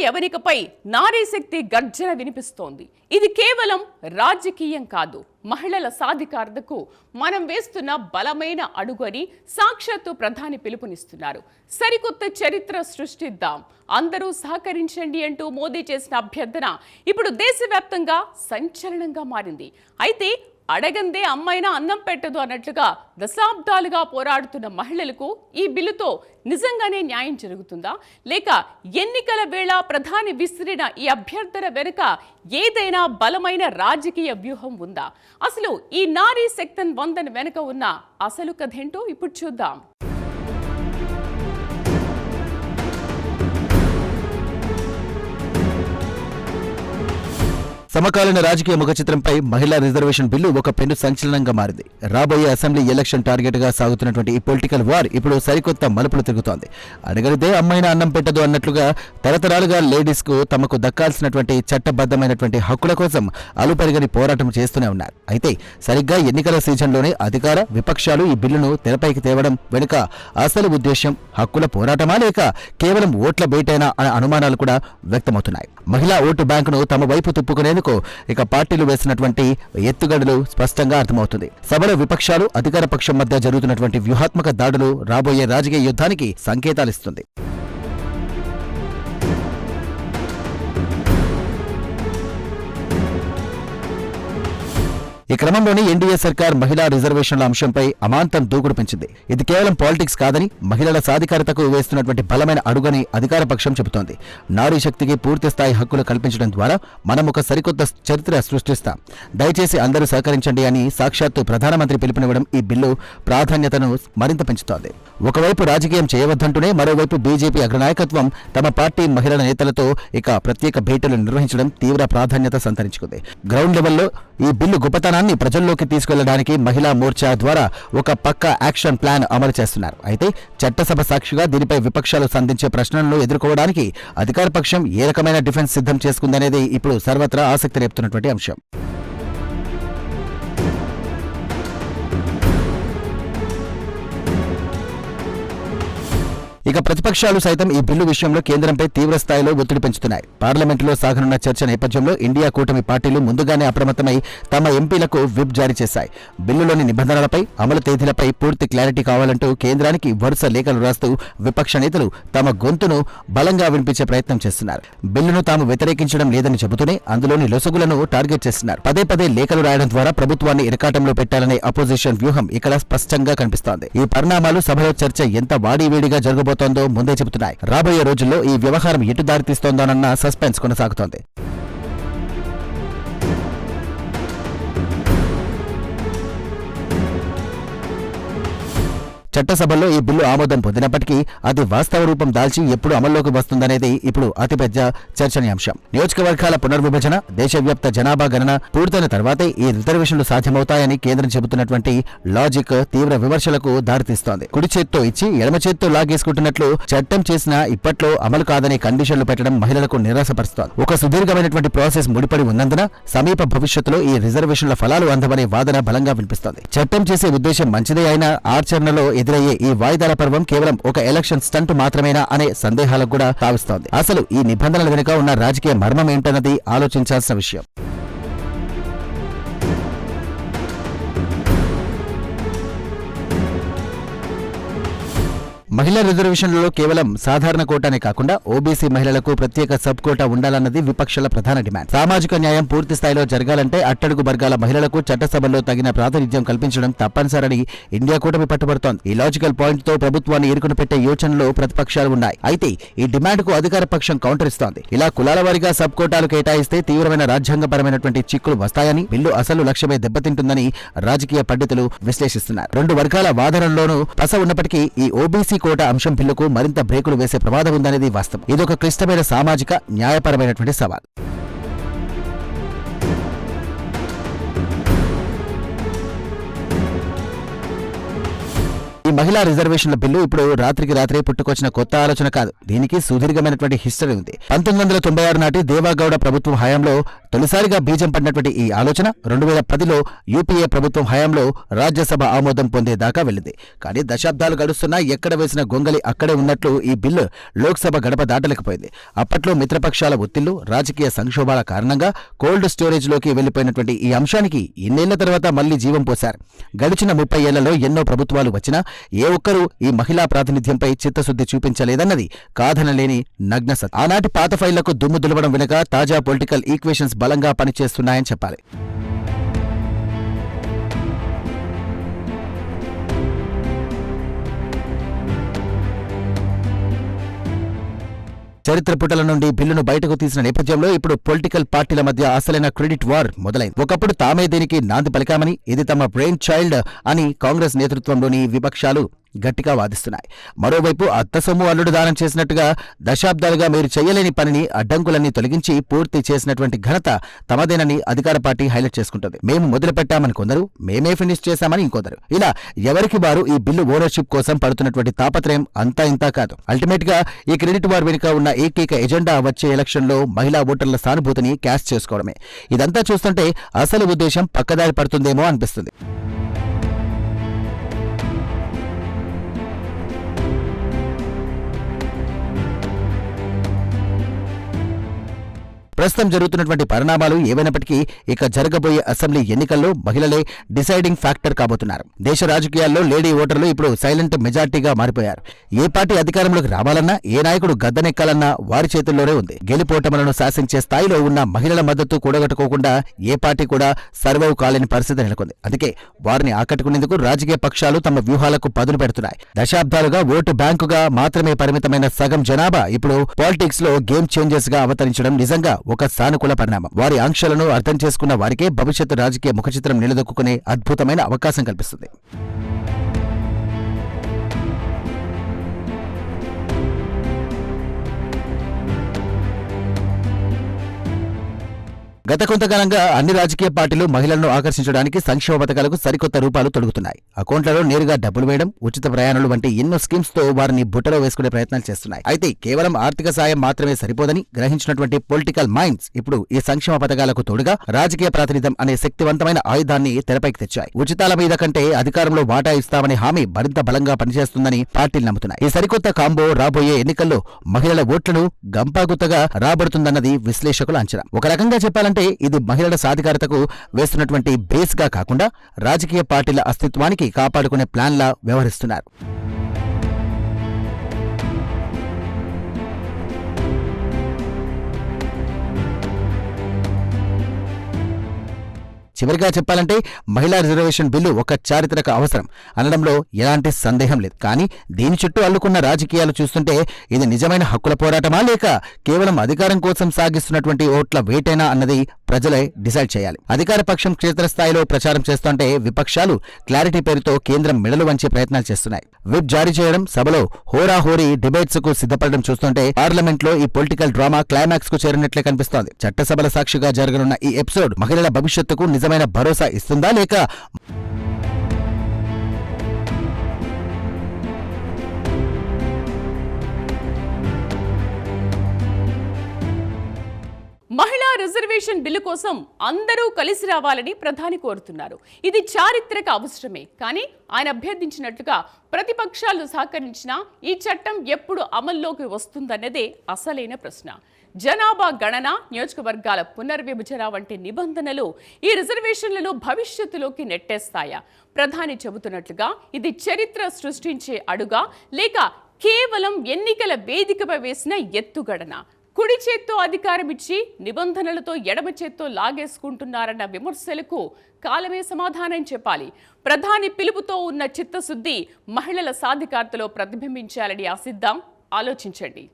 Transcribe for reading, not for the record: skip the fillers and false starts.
యవనికపై నారీశక్తి గర్జన వినిపిస్తోంది. ఇది కేవలం రాజకీయం కాదు, మహిళల సాధికారతకు మనం వేస్తున్న బలమైన అడుగు అని సాక్షాత్తు ప్రధాని పిలుపునిస్తున్నారు. సరికొత్త చరిత్ర సృష్టిద్దాం, అందరూ సహకరించండి అంటూ మోదీ చేసిన అభ్యర్థన ఇప్పుడు దేశవ్యాప్తంగా సంచలనంగా మారింది. అయితే అడగందే అమ్మైనా అన్నం పెట్టదు అన్నట్లుగా దశాబ్దాలుగా పోరాడుతున్న మహిళలకు ఈ బిల్లుతో నిజంగానే న్యాయం జరుగుతుందా, లేక ఎన్నికల వేళ ప్రధాని విసిరిన ఈ అభ్యర్థన వెనుక ఏదైనా బలమైన రాజకీయ వ్యూహం ఉందా? అసలు ఈ నారీ శక్తన్ వందన వెనుక ఉన్న అసలు కథేంటో ఇప్పుడు చూద్దాం. సమకాలీన రాజకీయ ముఖ చిత్రంపై మహిళా రిజర్వేషన్ బిల్లు ఒక పెను సంచలనంగా మారింది. రాబోయే అసెంబ్లీ ఎలక్షన్ టార్గెట్ గా సాగుతున్నటువంటి ఈ పొలిటికల్ వార్ ఇప్పుడు సరికొత్త మలుపులు తిరుగుతోంది. అడగలితే అమ్మాయినా అన్నం పెట్టదు అన్నట్లుగా తరతరాలుగా లేడీస్ కు తమకు దక్కాల్సినటువంటి చట్టబద్ధమైనటువంటి హక్కుల కోసం అలుపెరగని పోరాటం చేస్తూనే ఉన్నారు. అయితే సరిగ్గా ఎన్నికల సీజన్లోనే అధికార విపక్షాలు ఈ బిల్లును తెరపైకి తేవడం వెనుక అసలు ఉద్దేశం హక్కుల పోరాటమా, లేక కేవలం ఓట్ల బేటైనా అనే అనుమానాలు కూడా వ్యక్తమవుతున్నాయి. మహిళా ఓటు బ్యాంకును తమ వైపు తిప్పుకునేందుకు ఇక పార్టీలు వేసినటువంటి ఎత్తుగడలు స్పష్టంగా అర్థమవుతుంది. సభలో విపక్షాలు అధికార పక్షం మధ్య జరుగుతున్నటువంటి వ్యూహాత్మక దాడులు రాబోయే రాజకీయ యుద్ధానికి సంకేతాలిస్తుంది. ఈ క్రమంలోనే ఎన్డీఏ సర్కార్ మహిళా రిజర్వేషన్ల అంశంపై అమాంతం దూకుడు పెంచింది. ఇది కేవలం పాలిటిక్స్ కాదని, మహిళల సాధికారతకు వేస్తున్నటువంటి బలమైన అడుగని అధికార పక్షం చెబుతోంది. నారీ శక్తికి పూర్తి స్థాయి హక్కులు కల్పించడం ద్వారా మనం ఒక సరికొత్త చరిత్ర సృష్టిస్తాం, దయచేసి అందరూ సహకరించండి అని సాక్షాత్తు ప్రధానమంత్రి పిలుపునివ్వడం ఈ బిల్లు ప్రాధాన్యతను మరింత పెంచుతోంది. ఒకవైపు రాజకీయం చేయవద్దంటూనే మరోవైపు బీజేపీ అగ్రనాయకత్వం తమ పార్టీ మహిళల నేతలతో ఇక ప్రత్యేక భేటీలు నిర్వహించడం తీవ్ర ప్రాధాన్యత సంతరించుకుంది. గ్రౌండ్ లెవెల్లో ఈ బిల్లు గొప్పతనాన్ని ప్రజల్లోకి తీసుకెళ్లడానికి మహిళా మోర్చా ద్వారా ఒక పక్కా యాక్షన్ ప్లాన్ అమలు చేస్తున్నారు. అయితే చట్టసభ సాక్షిగా దీనిపై విపక్షాలు సంధించే ప్రశ్నలను ఎదుర్కోవడానికి అధికార పక్షం ఏ రకమైన డిఫెన్స్ సిద్ధం చేసుకుందనేది ఇప్పుడు సర్వత్రా ఆసక్తి రేపుతున్నటువంటి అంశం. ఇక ప్రతిపక్షాలు సైతం ఈ బిల్లు విషయంలో కేంద్రంపై తీవ్ర స్థాయిలో ఒత్తిడి పెంచుతున్నాయి. పార్లమెంటులో సాగనున్న చర్చ నేపథ్యంలో ఇండియా కూటమి పార్టీలు ముందుగానే అప్రమత్తమై తమ ఎంపీలకు విప్ జారీ చేశాయి. బిల్లులోని నిబంధనలపై, అమలు తేదీలపై పూర్తి క్లారిటీ కావాలంటూ కేంద్రానికి వరుస లేఖలు రాస్తూ విపక్ష నేతలు తమ గొంతును బలంగా వినిపించే ప్రయత్నం చేస్తున్నారు. బిల్లును తాము వ్యతిరేకించడం లేదని చెబుతూనే అందులోని లొసుగులను టార్గెట్ చేస్తున్నారు. పదే పదే లేఖలు రాయడం ద్వారా ప్రభుత్వాన్ని ఇరకాటంలో పెట్టాలనే అపోజిషన్ వ్యూహం ఇక్కడ స్పష్టంగా కనిపిస్తోంది. ఈ పరిణామాలు సభలో చర్చ ఎంత వాడివేడిగా జరగబోతోందో ముందే చెబుతున్నాయి. రాబోయే రోజుల్లో ఈ వ్యవహారం ఎటు దారితీస్తోందోనన్న సస్పెన్స్ కొనసాగుతోంది. చట్టసభల్లో ఈ బిల్లు ఆమోదం పొందినప్పటికీ అది వాస్తవ రూపం దాల్చి ఎప్పుడు అమల్లోకి వస్తుందనేది ఇప్పుడు అతిపెద్ద చర్చనీయాంశం. నియోజకవర్గాల పునర్విభజన, దేశవ్యాప్త జనాభా గణన పూర్తయిన తర్వాతే ఈ రిజర్వేషన్లు సాధ్యమవుతాయని కేంద్రం చెబుతున్నటువంటి లాజిక్ తీవ్ర విమర్శలకు దారితీస్తోంది. కుడి చేత్తో ఇచ్చి ఎడమ చేత్తో లాగేసుకుంటున్నట్లు చట్టం చేసినా ఇప్పట్లో అమలు కాదనే కండిషన్లు పెట్టడం మహిళలకు నిరాశపరుస్తోంది. ఒక సుదీర్ఘమైనటువంటి ప్రాసెస్ ముడిపడి ఉన్నందున సమీప భవిష్యత్తులో ఈ రిజర్వేషన్ల ఫలాలు అందమనే వాదన బలంగా వినిపిస్తోంది. చట్టం చేసే ఉద్దేశం మంచిదే అయినా ఆచరణలో ఎదురయ్యే ఈ వాయిదాల పర్వం కేవలం ఒక ఎలక్షన్ స్టంట్ మాత్రమేనా అనే సందేహాలకు కూడా తావిస్తోంది. అసలు ఈ నిబంధనల వెనుక ఉన్న రాజకీయ మర్మం ఏంటన్నది ఆలోచించాల్సిన విషయం. మహిళా రిజర్వేషన్లలో కేవలం సాధారణ కోటానే కాకుండా ఓబీసీ మహిళలకు ప్రత్యేక సబ్ కోటా ఉండాలన్నది విపక్షాల ప్రధాన డిమాండ్. సామాజిక న్యాయం పూర్తి స్థాయిలో జరగాలంటే అట్టడుగు వర్గాల మహిళలకు చట్టసభల్లో తగిన ప్రాతినిధ్యం కల్పించడం తప్పనిసరని ఇండియా కూటమి పట్టుబడుతోంది. ఈ లాజికల్ పాయింట్ తో ప్రభుత్వాన్ని ఇరుకుని పెట్టే యోచనలో ప్రతిపక్షాలు ఉన్నాయి. అయితే ఈ డిమాండ్ కు అధికార పక్షం కౌంటర్ ఇస్తోంది. ఇలా కులాల వారీగా సబ్ కోటాలు కేటాయిస్తే తీవ్రమైన రాజ్యాంగపరమైనటువంటి చిక్కులు వస్తాయని, బిల్లు అసలు లక్ష్యమే దెబ్బతింటుందని రాజకీయ పండితులు విశ్లేషిస్తున్నారు. రెండు వర్గాల వాదనల్లోనూ పస ఉన్నప్పటికీ ఈ ఓబీసీ కోటా అంశం బిల్లుకు మరింత బ్రేకులు వేసే ప్రమాదం ఉందనేది వాస్తవం. ఇదొక క్లిష్టమైన సామాజిక న్యాయపరమైనటువంటి సవాల్. ఈ మహిళా రిజర్వేషన్ల బిల్లు ఇప్పుడు రాత్రికి రాత్రే పుట్టుకొచ్చిన కొత్త ఆలోచన కాదు. దీనికి సుదీర్ఘమైనటువంటి హిస్టరీ ఉంది. 1996 నాటి దేవాగౌడ ప్రభుత్వం హయాంలో తొలిసారిగా బీజం పడినటువంటి ఈ ఆలోచన 2010లో యూపీఏ ప్రభుత్వం హయాంలో రాజ్యసభ ఆమోదం పొందేదాకా వెళ్ళింది. కానీ దశాబ్దాలు గడుస్తున్నా ఎక్కడ వేసిన గొంగలి అక్కడే ఉన్నట్లు ఈ బిల్లు లోక్సభ గడప దాటలేకపోయింది. అప్పట్లో మిత్రపక్షాల ఒత్తిళ్లు, రాజకీయ సంక్షోభాల కారణంగా కోల్డ్ స్టోరేజ్లోకి వెళ్లిపోయినటువంటి ఈ అంశానికి ఇన్నేళ్ల తర్వాత మళ్లీ జీవం పోశారు. గడిచిన 30 ఏళ్లలో ఎన్నో ప్రభుత్వాలు వచ్చినా ఏ ఒక్కరూ ఈ మహిళా ప్రాతినిధ్యంపై చిత్తశుద్ధి చూపించలేదన్నది కాదనలేని నగ్న సత్యం. ఆనాటి పాత ఫైళ్లకు దుమ్ము దులవడం వెనుక తాజా పొలిటికల్ ఈక్వేషన్స్ బలంగా పనిచేస్తున్నాయని చెప్పాలి. చరిత్ర పుటల నుండి బిల్లును బయటకు తీసిన నేపథ్యంలో ఇప్పుడు పొలిటికల్ పార్టీల మధ్య అసలైన క్రెడిట్ వార్ మొదలైంది. ఒకప్పుడు తామే దీనికి నాంది పలికామని, ఇది తమ బ్రెయిన్ చైల్డ్ అని కాంగ్రెస్ నేతృత్వంలోని విపక్షాలు గట్టిగా వాదిస్తున్నాయి. మరోవైపు అత్త సొమ్ము అల్లుడు దానం చేసినట్టుగా దశాబ్దాలుగా మీరు చేయలేని పనిని, అడ్డంకులన్నీ తొలగించి పూర్తి చేసినటువంటి ఘనత తమదేనని అధికార పార్టీ హైలైట్ చేసుకుంటుంది. మేము మొదలుపెట్టామని కొందరు, మేమే ఫినిష్ చేశామని ఇంకొందరు. ఇలా ఎవరికి వారు ఈ బిల్లు ఓనర్షిప్ కోసం పడుతున్నటువంటి తాపత్రయం అంతా ఇంతా కాదు. అల్టిమేట్ గా ఈ క్రెడిట్ వార్ వెనుక ఉన్న ఏకైక ఎజెండా వచ్చే ఎలక్షన్లో మహిళా ఓటర్ల సానుభూతిని క్యాష్ చేసుకోవడమే. ఇదంతా చూస్తుంటే అసలు ఉద్దేశం పక్కదారి పడుతుందేమో అనిపిస్తుంది. ప్రస్తుతం జరుగుతున్నటువంటి పరిణామాలు ఏవైనప్పటికీ ఇక జరగబోయే అసెంబ్లీ ఎన్నికల్లో మహిళలే డిసైడింగ్ ఫ్యాక్టర్ కాబోతున్నారు. దేశ రాజకీయాల్లో లేడీ ఓటర్లు ఇప్పుడు సైలెంట్ మెజార్టీగా మారిపోయారు. ఏ పార్టీ అధికారంలోకి రావాలన్నా, ఏ నాయకుడు గద్దెనెక్కాలన్నా వారి చేతుల్లోనే ఉంది. గెలుపోటములను శాసించే స్థాయిలో ఉన్న మహిళల మద్దతు కూడగట్టుకోకుండా ఏ పార్టీ కూడా సర్వైవ్ కాలేని పరిస్థితి నెలకొంది. అందుకే వారిని ఆకట్టుకునేందుకు రాజకీయ పక్షాలు తమ వ్యూహాలకు పదును పెడుతున్నాయి. దశాబ్దాలుగా ఓటు బ్యాంకుగా మాత్రమే పరిమితమైన సగం జనాభా ఇప్పుడు పాలిటిక్స్ లో గేమ్ చేంజర్స్ గా అవతరించడం నిజంగా ఒక సానుకూల పరిణామం. వారి ఆంక్షలను అర్థం చేసుకున్న వారికే భవిష్యత్తు రాజకీయ ముఖచిత్రం నిలదొక్కునే అద్భుతమైన అవకాశం కల్పిస్తుంది. గత కొంతకాలంగా అన్ని రాజకీయ పార్టీలు మహిళలను ఆకర్షించడానికి సంక్షేమ పథకాలకు సరికొత్త రూపాలు తొడుగుతున్నాయి. అకౌంట్లలో నేరుగా డబ్బులు వేయడం, ఉచిత ప్రయాణాలు వంటి ఎన్నో స్కీమ్స్ తో వారిని బుట్టలో వేసుకునే ప్రయత్నాలు చేస్తున్నాయి. అయితే కేవలం ఆర్థిక సాయం మాత్రమే సరిపోదని గ్రహించినటువంటి పొలిటికల్ మైండ్స్ ఇప్పుడు ఈ సంక్షేమ పథకాలకు తోడుగా రాజకీయ ప్రాతినిధ్యం అనే శక్తివంతమైన ఆయుధాన్ని తెరపైకి తెచ్చాయి. ఉచితాల మీద కంటే అధికారంలో వాటా ఇస్తామనే హామీ మరింత బలంగా పనిచేస్తుందని పార్టీలు నమ్ముతున్నాయి. ఈ సరికొత్త కాంబో రాబోయే ఎన్నికల్లో మహిళల ఓట్లను గంపాగుత్తగా రాబడుతుందన్నది విశ్లేషకుల అంచనా. ఒక రకంగా చెప్పాలంటే ఇది మహిళల సాధికారతకు వేస్తున్నటువంటి బేస్ గా కాకుండా రాజకీయ పార్టీల అస్తిత్వానికి కాపాడుకునే ప్లాన్ లా వ్యవహరిస్తున్నారు. చివరిగా చెప్పాలంటే మహిళా రిజర్వేషన్ బిల్లు ఒక చారిత్రక అవసరం అనడంలో ఎలాంటి సందేహం లేదు. కానీ దీని చుట్టూ అల్లుకున్న రాజకీయాలు చూస్తుంటే ఇది నిజమైన హక్కుల పోరాటమా, లేక కేవలం అధికారం కోసం సాగిస్తున్నటువంటి ఓట్ల వేటైనా అన్నది ప్రజలే డిసైడ్ చేయాలి. అధికార పక్షం క్షేత్రస్థాయిలో ప్రచారం చేస్తుంటే విపక్షాలు క్లారిటీ పేరుతో కేంద్రం మెడలు వంచే ప్రయత్నాలు చేస్తున్నాయి. విప్ జారీ చేయడం, సభలో హోరాహోరీ డిబేట్స్ కు సిద్ధపడడం చూస్తుంటే పార్లమెంట్ లో ఈ పొలిటికల్ డ్రామా క్లైమాక్స్ కు చేరినట్లే కనిపిస్తోంది. చట్టసభల సాక్షిగా జరగనున్న ఈ ఎపిసోడ్ మహిళల భవిష్యత్తుకు నిజమైన భరోసా ఇస్తుందా, లేక మహిళా రిజర్వేషన్ బిల్లు కోసం అందరూ కలిసి రావాలని ప్రధాని కోరుతున్నారు. ఇది చారిత్రక అవసరమే. కానీ ఆయన అభ్యర్థించినట్లుగా ప్రతిపక్షాలు సహకరించినా ఈ చట్టం ఎప్పుడు అమల్లోకి వస్తుందన్నదే అసలైన ప్రశ్న. జనాభా గణన, నియోజకవర్గాల పునర్విభజన వంటి నిబంధనలు ఈ రిజర్వేషన్లను భవిష్యత్తులోకి నెట్టేస్తాయా? ప్రధాని చెబుతున్నట్లుగా ఇది చరిత్ర సృష్టించే అడుగా, లేక కేవలం ఎన్నికల వేదికపై వేసిన ఎత్తుగడన? కుడి చేత్తో అధికారం ఇచ్చి నిబంధనలతో ఎడమ చేత్తో లాగేసుకుంటున్నారన్న విమర్శలకు కాలమే సమాధానం చెప్పాలి. ప్రధాని పిలుపుతో ఉన్న చిత్తశుద్ధి మహిళల సాధికారతలో ప్రతిబింబించాలని ఆశిద్దాం. ఆలోచించండి.